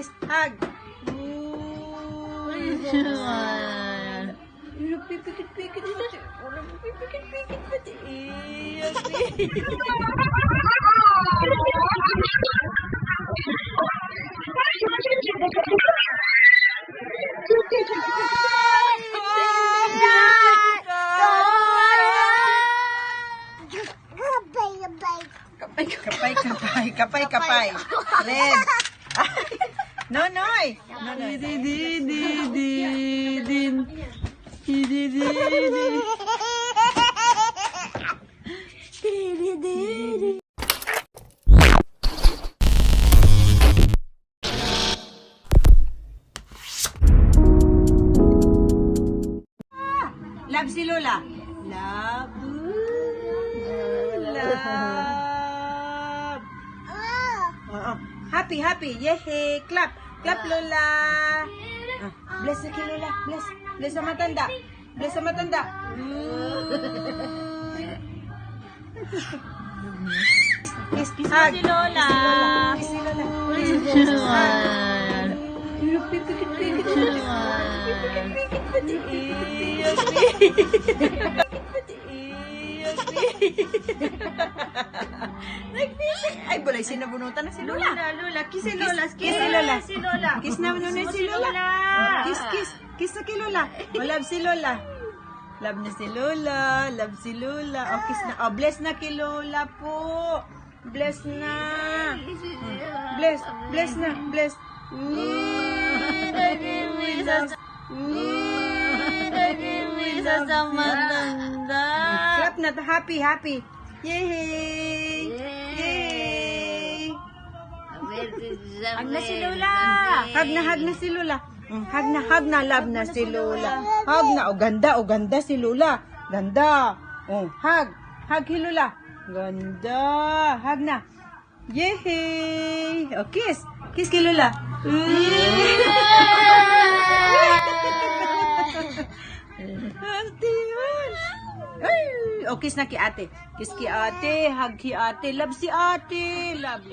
Kiss, hug. Pipikit-pikit pati. Walang pipikit-pikit pati. Kapay. Red. Nonoy. Love si Lola. Love. Happy. Yehey. Clap Lola. Bless na kay Lola. Bless sa matanda. Kiss si Lola. Kiss si Lola. Pipikit-pikit pati. Ay, bulay, sinabunutan na si Lola. Lola, kiss si Lola. Kiss si Lola. Kiss na muna si Lola. Kiss na kay Lola. Oh, love si Lola. Love na si Lola. Love si Lola. Oh, kiss na. Oh, bless na kay Lola po. Bless na. Bless na. Bless. Sa matanda. Clap na. Happy. Yay! Hug na si Lola. Hug na si Lola. Hug na, love na si Lola. Hug na. O, ganda si Lola. Ganda. Oh, hug kay Lola. Ganda. Hug na. Yay! O, kiss kay Lola. O, kiss na kay ate. Kiss kay ate. Hug kay ate. Love si ate. Love.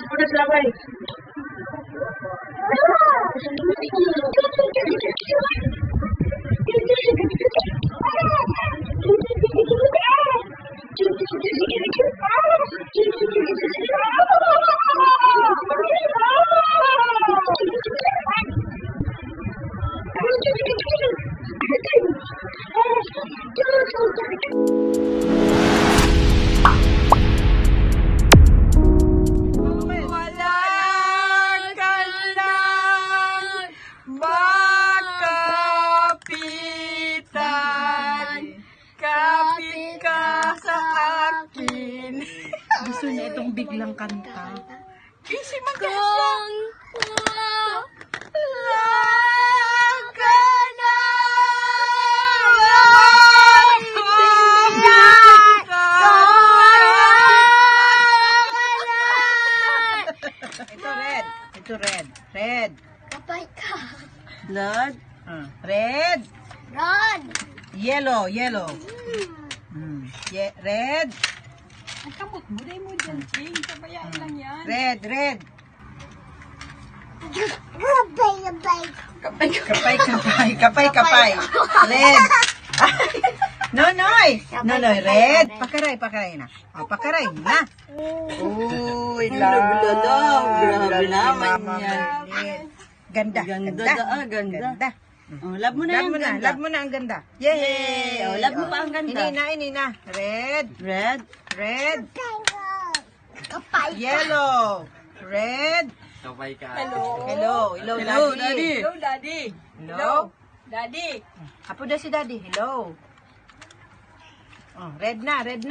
Punas laway. Gusto niya itong biglang kanta. Kasi Ito red. Red. Kapay ka. Blood. Red. Rod. Yellow. Yellow. Red. Ang kamot mo, dahil mo dyan, Ching. Sabayain lang yan. Red. Red. Kapay. Kapay. Red. Nonoy. Nonoy. Red. Pakaray na. O, pakaray na. Uy, Grabe naman yan. Ganda. Ganda. Oh, love mo na Love yung mo na. ganda. Love mo na ang ganda. Yay! Oh, love mo pa ang ganda. Ini na. Red. Red. Red. Kapay. Yellow. Red. Hello. Hello, Hello, Daddy. Daddy. Hello, Daddy. Hello. Daddy. Apo na si Daddy. Hello. Oh, red na. Red.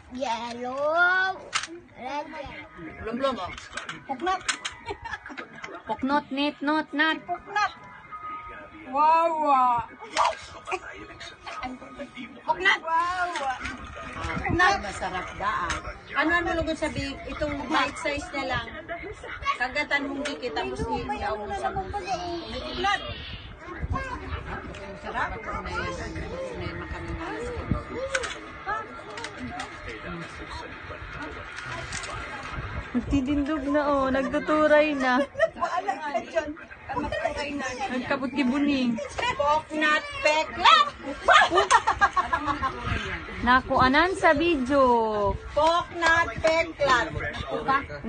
Yellow. Red. Blum. Oh. Puknat. Puknot, nat. Wow. Puknat. Puknat. Masarap daan. Ano lugod sabi, itong bite size na lang. Kagatan mong dikit, tapos iyaw mo sa mga. Puknat. Masarap. May makamimalas ka. Nagtitindog na oh, nagtuturay na. Nagkabot ki buning. Puknat peklat. Nakuanan sa video. Puknat peklat.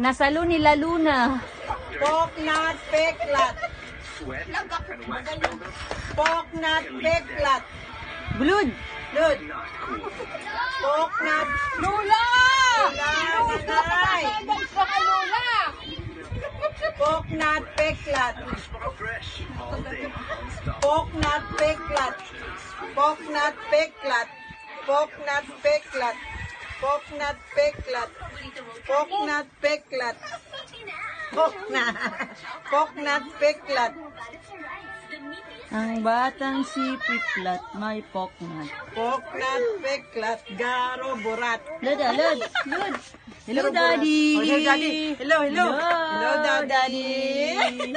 Nasalo nila Luna. Puknat peklat. Puknat peklat. Blood. Lud. Puknat. Lola! Nanay. Puknat peklat. Puknat peklat. Puknat peklat. Puknat peklat. Puknat peklat. Puknat peklat. Puknat peklat. Ang batang si Piplat may poknat. Puknat peklat. Garo burat. Lud. Hello, Daddy. Oh, hello, Daddy. Hello. Hello, Daddy.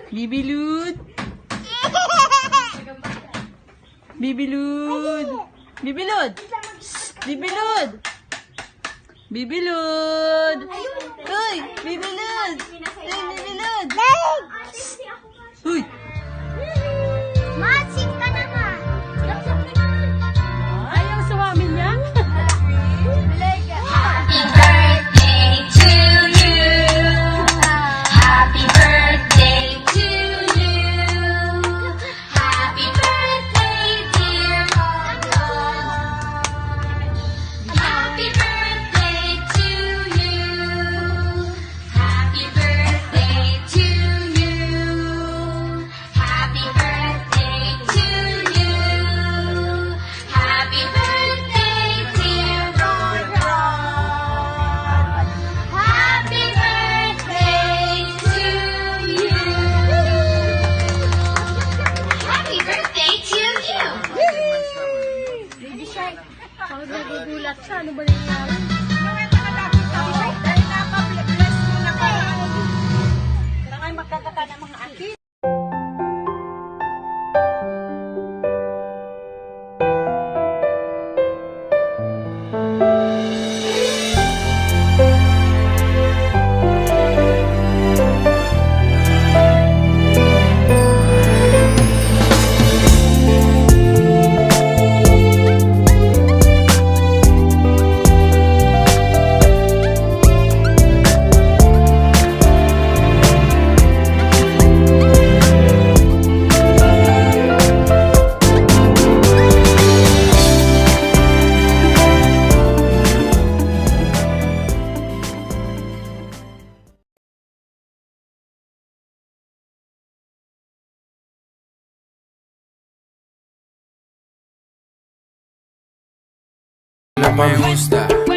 Bibilud. Bibilud. Bibilud. Bibilud. Bibilud. Bibilud. Bibilud. Uy, Bibilud. Uy, Bibilud. Uy. Masing ka naman. Ayaw sa amin niya. Happy birthday to you. Happy birthday to you. Happy birthday, dear Mama. Happy birthday to you. Happy birthday to you. Happy birthday to you. Happy birthday, dear Rora. Happy birthday to you. Happy birthday to you. Baby Shark. Pag nagugulat siya, ano ba nangyari? Dahil nakabless mo na ka. Kailangan magkakata ng mga akin. me gusta.